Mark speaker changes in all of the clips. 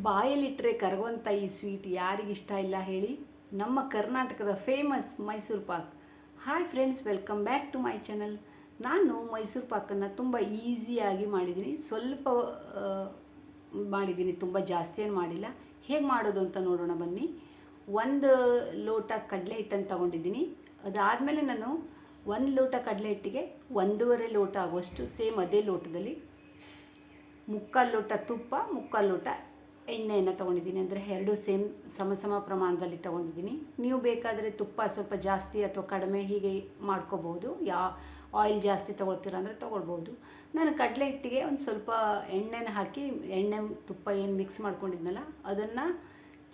Speaker 1: ಬಾಯಲ್ಲಿಟ್ಟರೆ ಕರಗುವಂಥ ಈ ಸ್ವೀಟ್ ಯಾರಿಗಿಷ್ಟ ಇಲ್ಲ ಹೇಳಿ. ನಮ್ಮ ಕರ್ನಾಟಕದ famous Mysore pak. Hi friends, welcome back to my channel. ನಾನು ಮೈಸೂರು ಪಾಕನ್ನು ತುಂಬ ಈಸಿಯಾಗಿ ಮಾಡಿದ್ದೀನಿ. ಸ್ವಲ್ಪ ಮಾಡಿದ್ದೀನಿ, ತುಂಬ ಜಾಸ್ತಿ ಏನು ಮಾಡಿಲ್ಲ. ಹೇಗೆ ಮಾಡೋದು ಅಂತ ನೋಡೋಣ ಬನ್ನಿ. ಒಂದು ಲೋಟ ಕಡಲೆ ಹಿಟ್ಟನ್ನು ತಗೊಂಡಿದ್ದೀನಿ. ಅದಾದಮೇಲೆ ನಾನು ಒಂದು ಲೋಟ ಕಡಲೆ ಹಿಟ್ಟಿಗೆ 1.5 ಲೋಟ ಆಗುವಷ್ಟು ಸೇಮ್ ಅದೇ ಲೋಟದಲ್ಲಿ 3/4 ಲೋಟ ತುಪ್ಪ, 3/4 ಲೋಟ ಎಣ್ಣೆಯನ್ನು ತೊಗೊಂಡಿದ್ದೀನಿ. ಅಂದರೆ ಎರಡು ಸೇಮ್ ಸಮ ಪ್ರಮಾಣದಲ್ಲಿ ತೊಗೊಂಡಿದ್ದೀನಿ. ನೀವು ಬೇಕಾದರೆ ತುಪ್ಪ ಸ್ವಲ್ಪ ಜಾಸ್ತಿ ಅಥವಾ ಕಡಿಮೆ ಹೀಗೆ ಮಾಡ್ಕೋಬೋದು. ಆಯಿಲ್ ಜಾಸ್ತಿ ತೊಗೊಳ್ತೀರ ಅಂದರೆ ತೊಗೊಳ್ಬೋದು. ನಾನು ಕಡಲೆ ಹಿಟ್ಟಿಗೆ ಒಂದು ಸ್ವಲ್ಪ ಎಣ್ಣೆನ ಹಾಕಿ, ಎಣ್ಣೆ ತುಪ್ಪ ಏನು ಮಿಕ್ಸ್ ಮಾಡ್ಕೊಂಡಿದ್ನಲ್ಲ ಅದನ್ನು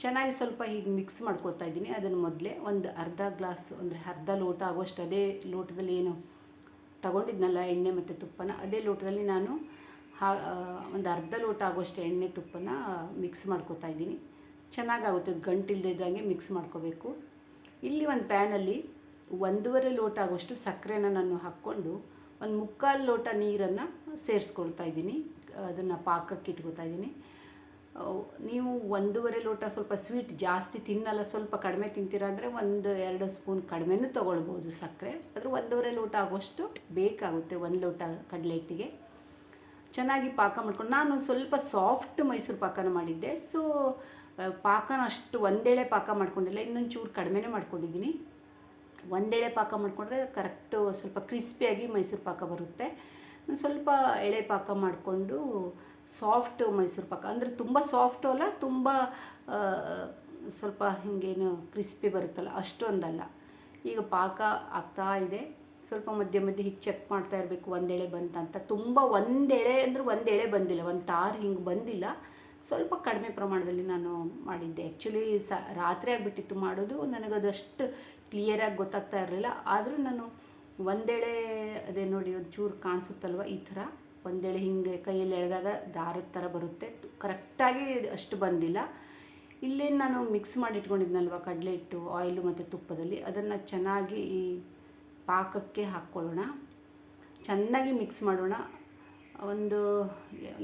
Speaker 1: ಚೆನ್ನಾಗಿ ಸ್ವಲ್ಪ ಹೀಗೆ ಮಿಕ್ಸ್ ಮಾಡ್ಕೊಳ್ತಾ ಇದ್ದೀನಿ. ಅದನ್ನು ಮೊದಲೇ ಒಂದು ಅರ್ಧ ಗ್ಲಾಸ್, ಅಂದರೆ ಅರ್ಧ ಲೋಟ ಆಗುವಷ್ಟು ಅದೇ ಲೋಟದಲ್ಲಿ ಏನು ತಗೊಂಡಿದ್ನಲ್ಲ ಎಣ್ಣೆ ಮತ್ತು ತುಪ್ಪನ, ಅದೇ ಲೋಟದಲ್ಲಿ ನಾನು ಒಂದು ಅರ್ಧ ಲೋಟ ಆಗುವಷ್ಟು ಎಣ್ಣೆ ತುಪ್ಪನ ಮಿಕ್ಸ್ ಮಾಡ್ಕೊತಾ ಇದ್ದೀನಿ. ಚೆನ್ನಾಗಾಗುತ್ತೆ, ಗಂಟಿಲ್ದಿದ್ದಂಗೆ ಮಿಕ್ಸ್ ಮಾಡ್ಕೋಬೇಕು. ಇಲ್ಲಿ ಒಂದು ಪ್ಯಾನಲ್ಲಿ 1.5 ಲೋಟ ಆಗುವಷ್ಟು ಸಕ್ಕರೆನ ನಾನು ಹಾಕ್ಕೊಂಡು ಒಂದು 3/4 ಲೋಟ ನೀರನ್ನು ಸೇರಿಸ್ಕೊಳ್ತಾ ಇದ್ದೀನಿ. ಅದನ್ನು ಪಾಕಕ್ಕೆ ಇಟ್ಕೊತಾ ಇದ್ದೀನಿ. ನೀವು 1.5 ಲೋಟ ಸ್ವಲ್ಪ ಸ್ವೀಟ್ ಜಾಸ್ತಿ ತಿನ್ನಲ್ಲ, ಸ್ವಲ್ಪ ಕಡಿಮೆ ತಿಂತೀರ ಅಂದರೆ 1-2 ಸ್ಪೂನ್ ಕಡಿಮೆನೂ ತೊಗೊಳ್ಬೋದು ಸಕ್ಕರೆ. ಆದರೆ 1.5 ಲೋಟ ಆಗುವಷ್ಟು ಬೇಕಾಗುತ್ತೆ 1 ಲೋಟ ಕಡಲೆ ಹಿಟ್ಟಿಗೆ. ಚೆನ್ನಾಗಿ ಪಾಕ ಮಾಡ್ಕೊಂಡು, ನಾನು ಸ್ವಲ್ಪ ಸಾಫ್ಟ್ ಮೈಸೂರು ಪಾಕನ ಮಾಡಿದ್ದೆ. ಸೊ ಪಾಕನ ಅಷ್ಟು ಒಂದೇಳೆ ಪಾಕ ಮಾಡ್ಕೊಂಡಿಲ್ಲ, ಇನ್ನೊಂದು ಚೂರು ಕಡಿಮೆನೇ ಮಾಡ್ಕೊಂಡಿದ್ದೀನಿ. ಒಂದೇಳೆ ಪಾಕ ಮಾಡಿಕೊಂಡ್ರೆ ಕರೆಕ್ಟು ಸ್ವಲ್ಪ ಕ್ರಿಸ್ಪಿಯಾಗಿ ಮೈಸೂರು ಪಾಕ ಬರುತ್ತೆ. ನಾನು ಸ್ವಲ್ಪ ಎಳೆ ಪಾಕ ಮಾಡಿಕೊಂಡು ಸಾಫ್ಟ್ ಮೈಸೂರು ಪಾಕ, ಅಂದರೆ ತುಂಬ ಸಾಫ್ಟು ಅಲ್ಲ, ತುಂಬ ಸ್ವಲ್ಪ ಹಿಂಗೇನು ಕ್ರಿಸ್ಪಿ ಬರುತ್ತಲ್ಲ ಅಷ್ಟೊಂದಲ್ಲ. ಈಗ ಪಾಕ ಆಗ್ತಾ ಇದೆ. ಸ್ವಲ್ಪ ಮಧ್ಯೆ ಹೀಗೆ ಚೆಕ್ ಮಾಡ್ತಾ ಇರಬೇಕು ಒಂದೆಳೆ ಬಂತಂತ. ತುಂಬ ಒಂದೆಳೆ ಅಂದರೆ ಒಂದೆಳೆ ಬಂದಿಲ್ಲ, ಒಂದು ತಾರು ಹಿಂಗೆ ಬಂದಿಲ್ಲ. ಸ್ವಲ್ಪ ಕಡಿಮೆ ಪ್ರಮಾಣದಲ್ಲಿ ನಾನು ಮಾಡಿದ್ದೆ. ಆ್ಯಕ್ಚುಲಿ ರಾತ್ರಿ ಆಗಿಬಿಟ್ಟಿತ್ತು ಮಾಡೋದು, ನನಗದಷ್ಟು ಕ್ಲಿಯರಾಗಿ ಗೊತ್ತಾಗ್ತಾ ಇರಲಿಲ್ಲ. ಆದರೂ ನಾನು ಒಂದೆಳೆ, ಅದೇ ನೋಡಿ ಒಂದು ಚೂರು ಕಾಣಿಸುತ್ತಲ್ವ ಈ ಥರ ಒಂದೆಳೆ ಹಿಂಗೆ ಕೈಯಲ್ಲಿ ಎಳೆದಾಗ ದಾರದ ಥರ ಬರುತ್ತೆ. ಕರೆಕ್ಟಾಗಿ ಅಷ್ಟು ಬಂದಿಲ್ಲ. ಇಲ್ಲೇನು ನಾನು ಮಿಕ್ಸ್ ಮಾಡಿ ಇಟ್ಕೊಂಡಿದ್ನಲ್ವ ಕಡಲೆ ಹಿಟ್ಟು, ಆಯಿಲು ಮತ್ತು ತುಪ್ಪದಲ್ಲಿ, ಅದನ್ನು ಚೆನ್ನಾಗಿ ಈ ಪಾಕಕ್ಕೆ ಹಾಕ್ಕೊಳ್ಳೋಣ. ಚೆನ್ನಾಗಿ ಮಿಕ್ಸ್ ಮಾಡೋಣ.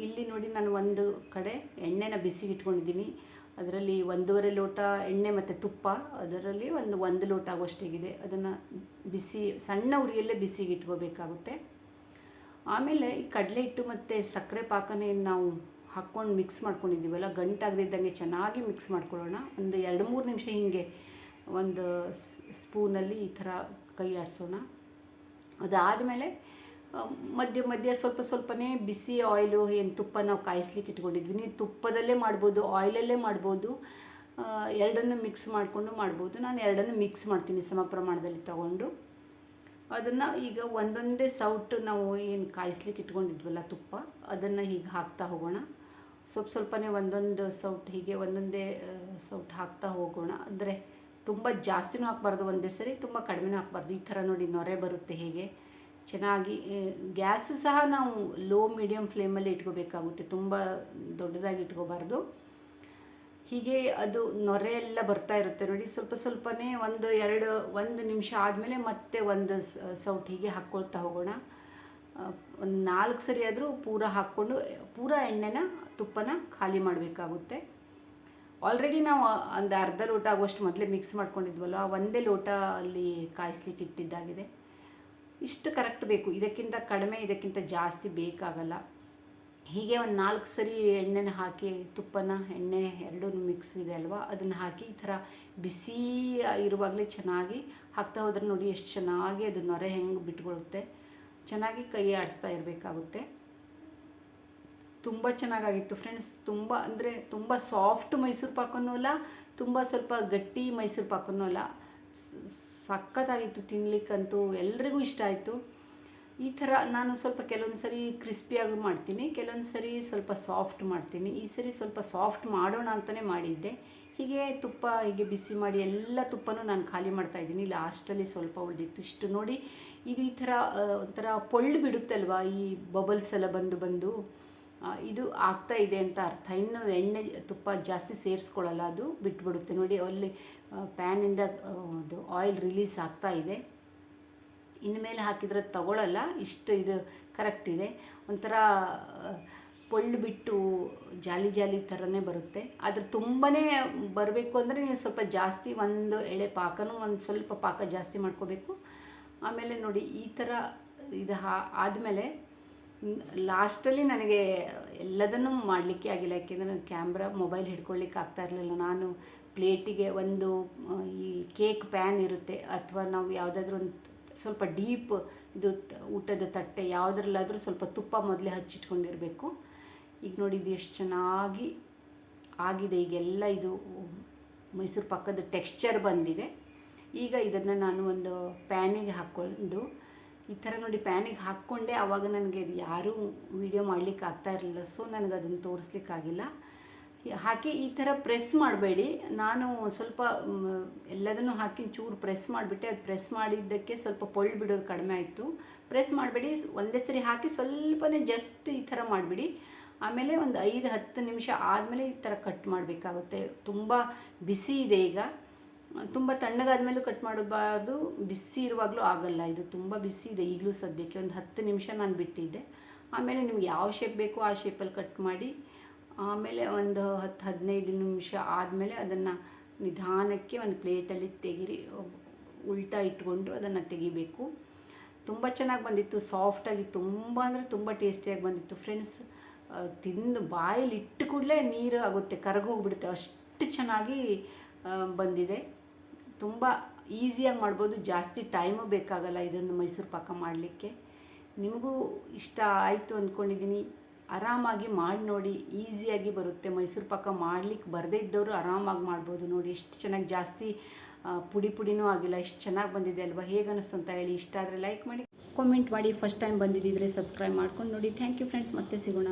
Speaker 1: ಇಲ್ಲಿ ನೋಡಿ, ನಾನು ಒಂದು ಕಡೆ ಎಣ್ಣೆನ ಬಿಸಿಗೆ ಇಟ್ಕೊಂಡಿದ್ದೀನಿ. ಅದರಲ್ಲಿ 1.5 ಲೋಟ ಎಣ್ಣೆ ಮತ್ತು ತುಪ್ಪ, ಅದರಲ್ಲಿ ಒಂದು ಲೋಟ ಆಗುವಷ್ಟಿಗಿದೆ. ಅದನ್ನು ಸಣ್ಣ ಉರಿಯಲ್ಲೇ ಬಿಸಿಗೆ ಇಟ್ಕೋಬೇಕಾಗುತ್ತೆ. ಆಮೇಲೆ ಈ ಕಡಲೆ ಹಿಟ್ಟು ಮತ್ತು ಸಕ್ಕರೆ ಪಾಕನೇ ನಾವು ಹಾಕ್ಕೊಂಡು ಮಿಕ್ಸ್ ಮಾಡ್ಕೊಂಡಿದ್ದೀವಲ್ಲ, ಗಂಟಾಗದಿದ್ದಂಗೆ ಚೆನ್ನಾಗಿ ಮಿಕ್ಸ್ ಮಾಡ್ಕೊಳ್ಳೋಣ. ಒಂದು 2-3 ನಿಮಿಷ ಹೀಗೆ ಒಂದು ಸ್ಪೂನಲ್ಲಿ ಈ ಥರ ಕೈ ಆಡಿಸೋಣ. ಅದಾದಮೇಲೆ ಮಧ್ಯ ಸ್ವಲ್ಪನೇ ಬಿಸಿ ಆಯಿಲು, ಏನು ತುಪ್ಪ ನಾವು ಕಾಯಿಸ್ಲಿಕ್ಕೆ ಇಟ್ಕೊಂಡಿದ್ವಿ, ನೀವು ತುಪ್ಪದಲ್ಲೇ ಮಾಡ್ಬೋದು, ಆಯಿಲಲ್ಲೇ ಮಾಡ್ಬೋದು, ಎರಡನ್ನು ಮಿಕ್ಸ್ ಮಾಡಿಕೊಂಡು ಮಾಡ್ಬೋದು. ನಾನು ಎರಡನ್ನು ಮಿಕ್ಸ್ ಮಾಡ್ತೀನಿ ಸಮ ಪ್ರಮಾಣದಲ್ಲಿ ತಗೊಂಡು. ಅದನ್ನು ಈಗ ಒಂದೊಂದೇ ಸೌಟು ನಾವು ಏನು ಕಾಯಿಸ್ಲಿಕ್ಕೆ ಇಟ್ಕೊಂಡಿದ್ವಲ್ಲ ತುಪ್ಪ, ಅದನ್ನು ಹೀಗೆ ಹಾಕ್ತಾ ಹೋಗೋಣ. ಸ್ವಲ್ಪನೇ ಒಂದೊಂದು ಸೌಟ್ ಹೀಗೆ ಒಂದೊಂದೇ ಸೌಟ್ ಹಾಕ್ತಾ ಹೋಗೋಣ. ಅಂದರೆ ತುಂಬ ಜಾಸ್ತಿನೂ ಹಾಕಬಾರ್ದು ಒಂದೇ ಸರಿ, ತುಂಬ ಕಡಿಮೆನೂ ಹಾಕಬಾರ್ದು. ಈ ಥರ ನೋಡಿ ನೊರೆ ಬರುತ್ತೆ ಹೀಗೆ. ಚೆನ್ನಾಗಿ ಗ್ಯಾಸು ಸಹ ನಾವು ಲೋ ಮೀಡಿಯಮ್ ಫ್ಲೇಮಲ್ಲಿ ಇಟ್ಕೋಬೇಕಾಗುತ್ತೆ, ತುಂಬ ದೊಡ್ಡದಾಗಿ ಇಟ್ಕೋಬಾರ್ದು. ಹೀಗೆ ಅದು ನೊರೆ ಎಲ್ಲ ಬರ್ತಾ ಇರುತ್ತೆ ನೋಡಿ. ಸ್ವಲ್ಪನೇ 1 ನಿಮಿಷ ಆದಮೇಲೆ ಮತ್ತೆ ಒಂದು ಸೌಟ್ ಹೀಗೆ ಹಾಕ್ಕೊಳ್ತಾ ಹೋಗೋಣ. ಒಂದು 4 ಸರಿ ಆದರೂ ಹಾಕ್ಕೊಂಡು ಪೂರ ಎಣ್ಣೆನ ತುಪ್ಪನ ಖಾಲಿ ಮಾಡಬೇಕಾಗುತ್ತೆ. ಆಲ್ರೆಡಿ ನಾವು ಒಂದು ಅರ್ಧ ಲೋಟ ಆಗುವಷ್ಟು ಮೊದಲೇ ಮಿಕ್ಸ್ ಮಾಡ್ಕೊಂಡಿದ್ವಲ್ಲ, ಒಂದೇ ಲೋಟ ಅಲ್ಲಿ ಕಾಯಿಸ್ಲಿಕ್ಕೆ ಇಟ್ಟಿದ್ದಾಗಿದೆ. ಇಷ್ಟು ಕರೆಕ್ಟ್ ಬೇಕು, ಇದಕ್ಕಿಂತ ಕಡಿಮೆ ಇದಕ್ಕಿಂತ ಜಾಸ್ತಿ ಬೇಕಾಗಲ್ಲ. ಹೀಗೆ ಒಂದು 4 ಸರಿ ಎಣ್ಣೆನ ಹಾಕಿ, ತುಪ್ಪನ ಎಣ್ಣೆ ಎರಡೂ ಮಿಕ್ಸ್ ಇದೆ ಅಲ್ವಾ, ಅದನ್ನು ಹಾಕಿ ಈ ಥರ ಬಿಸಿ ಇರುವಾಗಲೇ ಚೆನ್ನಾಗಿ ಹಾಕ್ತಾ ಹೋದ್ರೆ ನೋಡಿ ಎಷ್ಟು ಚೆನ್ನಾಗಿ ಅದು ನೊರೆ ಹೆಂಗೆ ಬಿಟ್ಕೊಳ್ಳುತ್ತೆ. ಚೆನ್ನಾಗಿ ಕೈ ಆಡಿಸ್ತಾ ಇರಬೇಕಾಗುತ್ತೆ. ತುಂಬ ಚೆನ್ನಾಗಾಗಿತ್ತು ಫ್ರೆಂಡ್ಸ್. ತುಂಬ ಸಾಫ್ಟ್ ಮೈಸೂರು ಪಾಕನೂ ಅಲ್ಲ, ತುಂಬ ಸ್ವಲ್ಪ ಗಟ್ಟಿ ಮೈಸೂರು ಪಾಕನೂ ಅಲ್ಲ. ಸಖತ್ತಾಗಿತ್ತು ತಿನ್ನಲಿಕ್ಕಂತೂ, ಎಲ್ರಿಗೂ ಇಷ್ಟ ಆಯಿತು. ಈ ಥರ ನಾನು ಸ್ವಲ್ಪ ಕೆಲವೊಂದು ಸರಿ ಕ್ರಿಸ್ಪಿಯಾಗಿ ಮಾಡ್ತೀನಿ, ಕೆಲವೊಂದು ಸರಿ ಸ್ವಲ್ಪ ಸಾಫ್ಟ್ ಮಾಡ್ತೀನಿ. ಈ ಸರಿ ಸ್ವಲ್ಪ ಸಾಫ್ಟ್ ಮಾಡೋಣ ಅಂತಲೇ ಮಾಡಿದ್ದೆ. ಹೀಗೆ ತುಪ್ಪ ಹೀಗೆ ಬಿಸಿ ಮಾಡಿ ಎಲ್ಲ ತುಪ್ಪನೂ ನಾನು ಖಾಲಿ ಮಾಡ್ತಾಯಿದ್ದೀನಿ. ಲಾಸ್ಟಲ್ಲಿ ಸ್ವಲ್ಪ ಉಳಿದಿತ್ತು. ಇಷ್ಟು ನೋಡಿ, ಇದು ಈ ಥರ ಒಂಥರ ಪೊಳ್ಳು ಬಿಡುತ್ತಲ್ವ, ಈ ಬಬಲ್ಸ್ ಎಲ್ಲ ಬಂದು ಇದು ಆಗ್ತಾ ಇದೆ ಅಂತ ಅರ್ಥ. ಇನ್ನು ಎಣ್ಣೆ ತುಪ್ಪ ಜಾಸ್ತಿ ಸೇರಿಸ್ಕೊಳ್ಳಲ್ಲ, ಅದು ಬಿಟ್ಬಿಡುತ್ತೆ ನೋಡಿ. ಅಲ್ಲಿ ಪ್ಯಾನಿಂದ ಅದು ಆಯಿಲ್ ರಿಲೀಸ್ ಆಗ್ತಾ ಇದೆ. ಇನ್ಮೇಲೆ ಹಾಕಿದರೆ ತಗೊಳ್ಳಲ್ಲ, ಇಷ್ಟು ಇದು ಕರೆಕ್ಟ್ ಇದೆ. ಒಂಥರ ಪೊಳ್ಳು ಬಿಟ್ಟು ಜಾಲಿ ಜಾಲಿ ಥರನೇ ಬರುತ್ತೆ. ಆದರೆ ತುಂಬಾ ಬರಬೇಕು ಅಂದರೆ ನೀವು ಸ್ವಲ್ಪ ಜಾಸ್ತಿ ಒಂದು ಎಳೆ ಪಾಕನೂ ಒಂದು ಸ್ವಲ್ಪ ಪಾಕ ಜಾಸ್ತಿ ಮಾಡ್ಕೋಬೇಕು. ಆಮೇಲೆ ನೋಡಿ ಈ ಥರ ಇದು ಆದಮೇಲೆ ಲಾಸ್ಟಲ್ಲಿ ನನಗೆ ಎಲ್ಲದನ್ನೂ ಮಾಡಲಿಕ್ಕೆ ಆಗಿಲ್ಲ, ಯಾಕೆಂದರೆ ನಾನು ಕ್ಯಾಮ್ರಾ ಮೊಬೈಲ್ ಹಿಡ್ಕೊಳ್ಳಿಕ್ಕೆ ಆಗ್ತಾ ಇರಲಿಲ್ಲ. ನಾನು ಪ್ಲೇಟಿಗೆ ಒಂದು ಈ ಕೇಕ್ ಪ್ಯಾನ್ ಇರುತ್ತೆ, ಅಥವಾ ನಾವು ಯಾವುದಾದ್ರೂ ಒಂದು ಸ್ವಲ್ಪ ಡೀಪ್ ಇದು ಊಟದ ತಟ್ಟೆ ಯಾವುದ್ರಲ್ಲಾದರೂ ಸ್ವಲ್ಪ ತುಪ್ಪ ಮೊದಲೇ ಹಚ್ಚಿಟ್ಕೊಂಡಿರಬೇಕು. ಈಗ ನೋಡಿ ಇದು ಎಷ್ಟು ಚೆನ್ನಾಗಿ ಆಗಿದೆ. ಈಗೆಲ್ಲ ಇದು ಮೈಸೂರು ಪಾಕದ ಟೆಕ್ಸ್ಚರ್ ಬಂದಿದೆ. ಈಗ ಇದನ್ನು ನಾನು ಒಂದು ಪ್ಯಾನಿಗೆ ಹಾಕ್ಕೊಂಡು ಈ ಥರ ನೋಡಿ ಪ್ಯಾನಿಗೆ ಹಾಕ್ಕೊಂಡೆ. ಆವಾಗ ನನಗೆ ಇದು ಯಾರೂ ವೀಡಿಯೋ ಮಾಡಲಿಕ್ಕೆ ಆಗ್ತಾ ಇರಲಿಲ್ಲ, ಸೊ ನನಗೆ ಅದನ್ನು ತೋರಿಸ್ಲಿಕ್ಕಾಗಿಲ್ಲ. ಹಾಕಿ ಈ ಥರ ಪ್ರೆಸ್ ಮಾಡಬೇಡಿ. ನಾನು ಸ್ವಲ್ಪ ಎಲ್ಲದನ್ನು ಹಾಕಿ ಚೂರು ಪ್ರೆಸ್ ಮಾಡಿಬಿಟ್ಟೆ. ಅದು ಪ್ರೆಸ್ ಮಾಡಿದ್ದಕ್ಕೆ ಸ್ವಲ್ಪ ಪೊಳ್ಳು ಬಿಡೋದು ಕಡಿಮೆ ಆಯಿತು. ಪ್ರೆಸ್ ಮಾಡಬೇಡಿ, ಒಂದೇ ಸರಿ ಹಾಕಿ ಸ್ವಲ್ಪನೇ ಜಸ್ಟ್ ಈ ಥರ ಮಾಡಿಬಿಡಿ. ಆಮೇಲೆ ಒಂದು 5-10 ನಿಮಿಷ ಆದಮೇಲೆ ಈ ಥರ ಕಟ್ ಮಾಡಬೇಕಾಗುತ್ತೆ. ತುಂಬ ಬಿಸಿ ಇದೆ ಈಗ, ತುಂಬ ತಣ್ಣಗಾದ್ಮೇಲೂ ಕಟ್ ಮಾಡಬಾರ್ದು, ಬಿಸಿ ಇರುವಾಗಲೂ ಆಗಲ್ಲ. ಇದು ತುಂಬ ಬಿಸಿ ಇದೆ ಈಗಲೂ ಸದ್ಯಕ್ಕೆ. ಒಂದು 10 ನಿಮಿಷ ನಾನು ಬಿಟ್ಟಿದ್ದೆ. ಆಮೇಲೆ ನಿಮ್ಗೆ ಯಾವ ಶೇಪ್ ಬೇಕೋ ಆ ಶೇಪಲ್ಲಿ ಕಟ್ ಮಾಡಿ. ಆಮೇಲೆ ಒಂದು 10-15 ನಿಮಿಷ ಆದಮೇಲೆ ಅದನ್ನು ನಿಧಾನಕ್ಕೆ ಒಂದು ಪ್ಲೇಟಲ್ಲಿ ತೆಗೀರಿ, ಉಲ್ಟಾ ಇಟ್ಕೊಂಡು ಅದನ್ನು ತೆಗಿಬೇಕು. ತುಂಬ ಚೆನ್ನಾಗಿ ಬಂದಿತ್ತು, ಸಾಫ್ಟಾಗಿ, ತುಂಬ ಅಂದರೆ ತುಂಬ ಟೇಸ್ಟಿಯಾಗಿ ಬಂದಿತ್ತು ಫ್ರೆಂಡ್ಸ್. ತಿಂದು ಬಾಯಲ್ಲಿ ಇಟ್ಟು ಕೂಡಲೇ ನೀರು ಆಗುತ್ತೆ, ಕರಗೋಗ್ಬಿಡುತ್ತೆ, ಅಷ್ಟು ಚೆನ್ನಾಗಿ ಬಂದಿದೆ. ತುಂಬ ಈಸಿಯಾಗಿ ಮಾಡ್ಬೋದು, ಜಾಸ್ತಿ ಟೈಮು ಬೇಕಾಗಲ್ಲ ಇದನ್ನು ಮೈಸೂರು ಪಾಕ ಮಾಡಲಿಕ್ಕೆ. ನಿಮಗೂ ಇಷ್ಟ ಆಯಿತು ಅಂದ್ಕೊಂಡಿದ್ದೀನಿ. ಆರಾಮಾಗಿ ಮಾಡಿ ನೋಡಿ, ಈಸಿಯಾಗಿ ಬರುತ್ತೆ. ಮೈಸೂರು ಪಾಕ ಮಾಡಲಿಕ್ಕೆ ಬರದೇ ಇದ್ದವರು ಆರಾಮಾಗಿ ಮಾಡ್ಬೋದು. ನೋಡಿ ಎಷ್ಟು ಚೆನ್ನಾಗಿ, ಜಾಸ್ತಿ ಪುಡಿ ಪುಡಿನೂ ಆಗಿಲ್ಲ, ಎಷ್ಟು ಚೆನ್ನಾಗಿ ಬಂದಿದೆ ಅಲ್ವಾ? ಹೇಗೆ ಅನ್ನಿಸ್ತು ಅಂತ ಹೇಳಿ. ಇಷ್ಟ ಆದರೆ ಲೈಕ್ ಮಾಡಿ, ಕಾಮೆಂಟ್ ಮಾಡಿ. ಫಸ್ಟ್ ಟೈಮ್ ಬಂದಿದ್ದಿದ್ರೆ ಸಬ್ಸ್ಕ್ರೈಬ್ ಮಾಡ್ಕೊಂಡು ನೋಡಿ. ಥ್ಯಾಂಕ್ ಯು ಫ್ರೆಂಡ್ಸ್, ಮತ್ತೆ ಸಿಗೋಣ.